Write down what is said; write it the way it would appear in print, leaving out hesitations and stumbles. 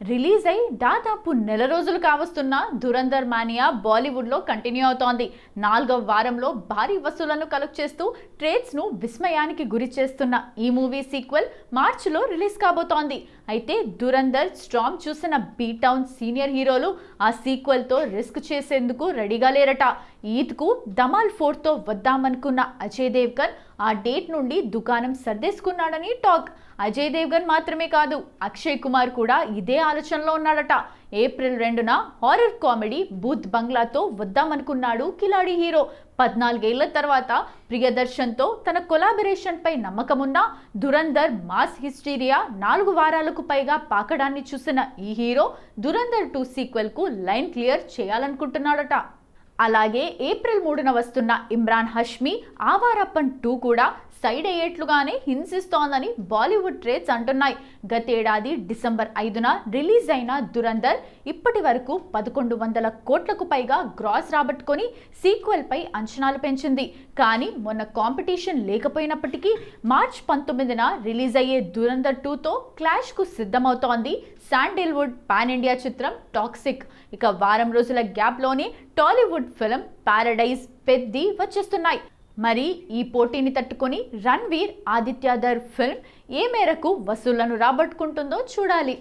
Release అయి దాదాపు నెల రోజులు కావస్తున్న దురంధర్ మానియా బాలీవుడ్లో కంటిన్యూ అవుతోంది. 4వ వారంలో భారీ వసూళ్లను కలెక్ట్ చేస్తూ ట్రేడ్స్ను విస్మయానికి గురి చేస్తున్న ఈ మూవీ సీక్వెల్ మార్చిలో రిలీజ్ కాబోతోంది. అయితే దురంధర్ స్టార్మ్ చూసిన బీ-టౌన్ సీనియర్ హీరోలు ఆ సీక్వెల్తో రిస్క్ చేసేందుకు రెడీగా లేరట. ఈద్కు ధమాల్ 4తో వద్దామనుకున్న అజయ్ దేవ్గన్ ఆ డేట్ నుండి దుకాణం సర్దేసుకున్నాడని టాక్. అజయ్ దేవ్గన్ మాత్రమే కాదు, అక్షయ్ కుమార్ కూడా ఇదే ఆలోచనలో ఉన్నాడట. ఏప్రిల్ 2న హారర్ కామెడీ బూత్ బంగ్లాతో వద్దామనుకున్నాడు కిలాడి హీరో. 14 ఏళ్ల తర్వాత ప్రియదర్శన్తో తన కొలాబరేషన్ పై నమ్మకమున్న దురంధర్ మాస్ హిస్టీరియా 4 వారాలకు పైగా పాకడాన్ని చూసిన ఈ హీరో దురంధర్ 2 సీక్వెల్ కు లైన్ క్లియర్ చేయాలనుకుంటున్నాడట. అలాగే ఏప్రిల్ 3న వస్తున్న ఇమ్రాన్ హష్మీ ఆవారప్పన్ 2 కూడా సైడ్ అయ్యేట్లుగానే హింసిస్తోందని బాలీవుడ్ ట్రేడ్స్ అంటున్నాయి. గతేడాది డిసెంబర్ 5న రిలీజ్ అయిన దురంధర్ ఇప్పటి వరకు 1100 కోట్లకు పైగా గ్రాస్ రాబట్టుకొని సీక్వెల్ పై అంచనాలు పెంచింది. కానీ మొన్న కాంపిటీషన్ లేకపోయినప్పటికీ మార్చ్ 19న రిలీజ్ అయ్యే దురంధర్ 2తో క్లాష్ కు సిద్ధమవుతోంది శాండిల్వుడ్ పాన్ ఇండియా చిత్రం టాక్సిక్. ఇక వారం రోజుల గ్యాప్ లోనే టాలీవుడ్ ఫిల్మ్ పారడైజ్ పెద్ది వచ్చేస్తున్నాయి. మరి ఈ పోటీని తట్టుకొని రణ్వీర్ ఆదిత్యధర్ ఫిల్మ్ ఏ మేరకు వసూళ్లను రాబట్టుకుంటుందో చూడాలి.